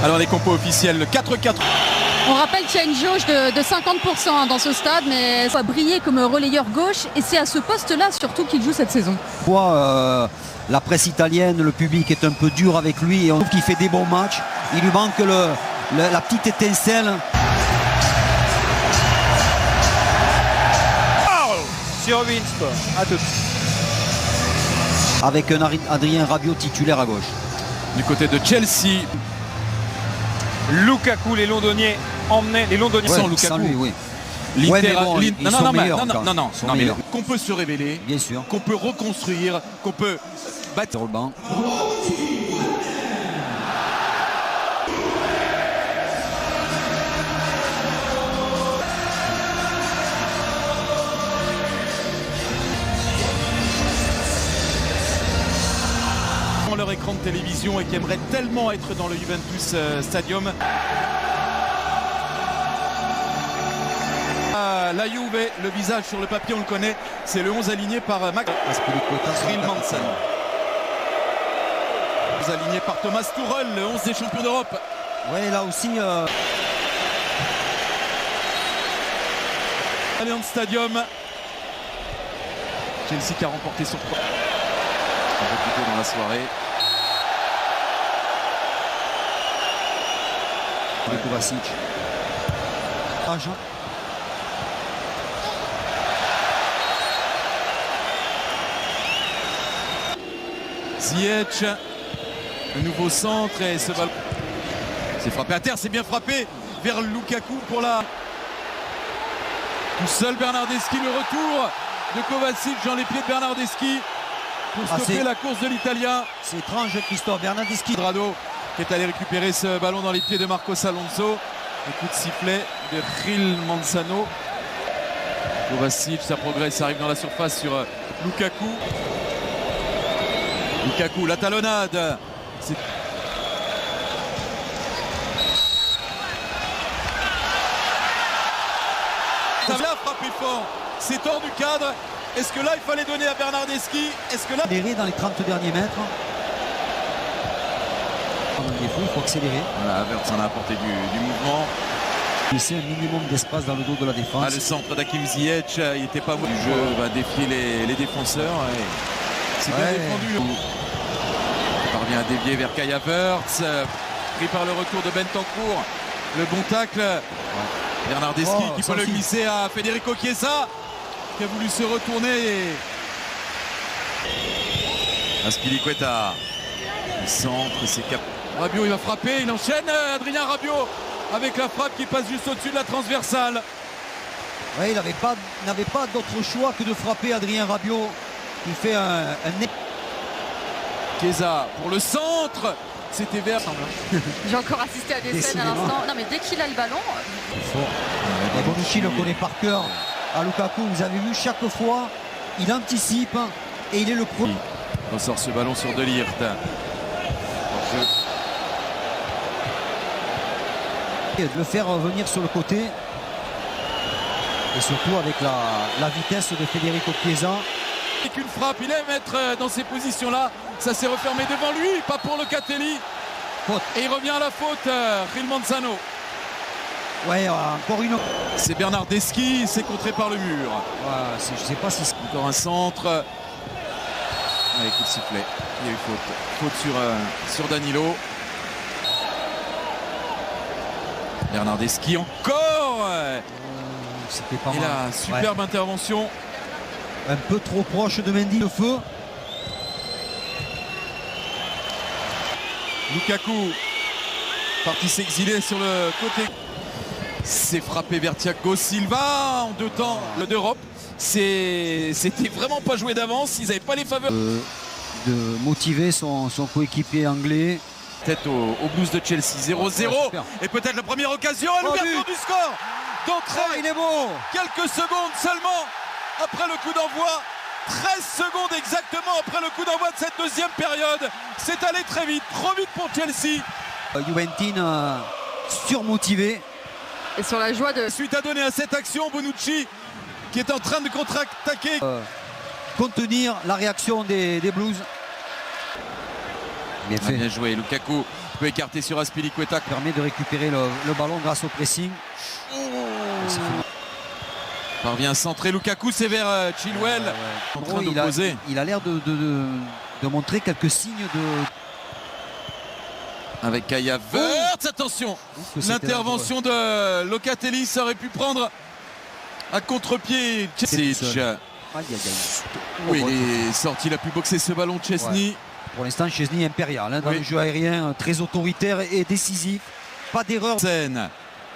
Alors les compos officiels, le 4-4. On rappelle qu'il y a une jauge de 50% dans ce stade, mais il va briller comme relayeur gauche et c'est à ce poste-là surtout qu'il joue cette saison. La presse italienne, le public est un peu dur avec lui et on trouve qu'il fait des bons matchs. Il lui manque la petite étincelle. Sur Winst, à tout. Avec un Adrien Rabiot titulaire à gauche. Du côté de Chelsea, Lukaku, les Londoniens emmenaient les Londoniens sans Ouais, Lukaku. sans lui, oui. L'Inter, Ouais, mais bon, ils sont meilleurs, non, sont mais meilleurs. qu'on peut se révéler, Bien sûr. qu'on peut reconstruire, qu'on peut battre. Sur le banc. Leur écran de télévision et qui aimeraient tellement être dans le Juventus Stadium. La Juve, le visage sur le papier, on le connaît, c'est le 11 aligné par Max Rilmanson. 11 aligné par Thomas Tuchel, le 11 des champions d'Europe. Ouais, là aussi. Allianz Stadium. Chelsea qui a remporté son un peu plus tôt dans la soirée. Kovacic. Ziyech, le nouveau centre et ce ballon. C'est frappé à terre, c'est bien frappé vers Lukaku pour la. Tout seul Bernardeschi, le retour de Kovacic dans les pieds de Bernardeschi pour stopper la course de l'Italien. C'est étrange, Christophe Bernardeschi. Drado qui est allé récupérer ce ballon dans les pieds de Marcos Alonso. Un coup de sifflet de Gil Manzano. Kovacic, ça progresse, ça arrive dans la surface sur Lukaku. Lukaku, la talonnade. Ça l'a frappé fort. C'est hors du cadre. Est-ce que là, il fallait donner à Bernardeschi? Est-ce que là... Dans les 30 derniers mètres. Il faut accélérer. Voilà, Havertz en a apporté du mouvement. Laisser un minimum d'espace dans le dos de la défense. Ah, le centre d'Hakim Ziyech, il n'était pas mauvais. Le jeu va défier les défenseurs. C'est bien défendu. Il parvient à dévier vers Kai Havertz. Pris par le retour de Bentancur. Le bon tacle. Bernardeschi qui peut le glisser à Federico Chiesa, qui a voulu se retourner. Azpilicueta. Le centre, c'est cap. Rabiot, il va frapper, il enchaîne. Adrien Rabiot avec la frappe qui passe juste au-dessus de la transversale. Ouais, il n'avait pas d'autre choix que de frapper Adrien Rabiot. Il fait un... Chiesa pour le centre. C'était vert. J'ai encore assisté à des scènes à l'instant. Non mais dès qu'il a le ballon. Bonucci le connaît par cœur. À Lukaku, vous avez vu chaque fois, il anticipe et il est le premier. Il ressort ce ballon sur De Ligt. De le faire revenir sur le côté. Et surtout avec la vitesse de Federico Chiesa. Avec une frappe, il aime être dans ces positions-là. Ça s'est refermé devant lui, pas pour Locatelli. Faute. Et il revient à la faute, Gil Manzano. Ouais, encore une. C'est Bernardeschi, c'est contré par le mur. Ouais, je sais pas si c'est. Encore un centre. Allez, coup de sifflet. Il y a eu faute. Faute sur Danilo. Bernardeschi encore. C'était pas Et mal. là, superbe intervention. Un peu trop proche de Mendy, le feu. Lukaku parti s'exiler sur le côté. C'est frappé vers Thiago Silva en 2 temps d'Europe. C'était vraiment pas joué d'avance. Ils n'avaient pas les faveurs. De motiver son coéquipier anglais. Tête au Blues de Chelsea. 0-0. Et peut-être la première occasion à l'ouverture du score. D'entrée. Il est beau. Quelques secondes seulement après le coup d'envoi. 13 secondes exactement après le coup d'envoi de cette deuxième période. C'est allé très vite, trop vite pour Chelsea. Juventus surmotivé. Et sur la joie de... Suite à donner à cette action, Bonucci qui est en train de contre-attaquer. Contenir la réaction des Blues. Bien joué, Lukaku peut écarter sur Azpilicueta. Permet de récupérer le ballon grâce au pressing. Parvient à centrer Lukaku, c'est vers Chilwell. En train Il d'opposer. a l'air de montrer quelques signes de... Avec Kai Havertz, attention, l'intervention de Locatelli, ça aurait pu prendre à contre-pied. Oui, il est sorti, il a pu boxer ce ballon, Chesney. Ouais. Pour l'instant, Chesney impérial hein, dans Oui. le jeu aérien, très autoritaire et décisif. Pas d'erreur. Scène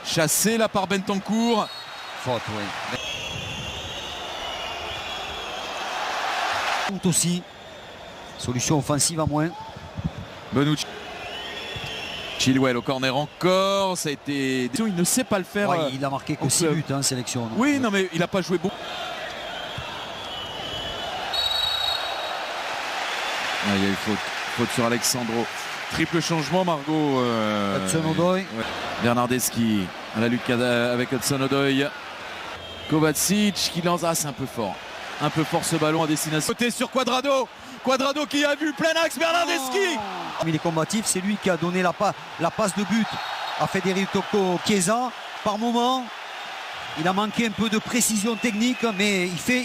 chassé là par Bentancur. Faute, oui. Aussi, solution offensive à moins. Bonucci. Chilwell au corner encore, ça a été... Il ne sait pas le faire. Ouais, il a marqué que 6 buts en sélection. Donc. Oui, non mais il n'a pas joué beaucoup. Ah, il y a eu faute sur Alexandro. Triple changement, Margot. Hudson-Odoi. Ouais. Bernardeschi à la lutte avec Hudson-Odoi. Kovacic qui lance. Ah, c'est un peu fort. Un peu fort ce ballon à destination. Côté sur Cuadrado. Cuadrado qui a vu plein axe. Bernardeschi. Il est combatif, c'est lui qui a donné la passe de but à Federico Chiesa. Par moment, il a manqué un peu de précision technique, mais il fait...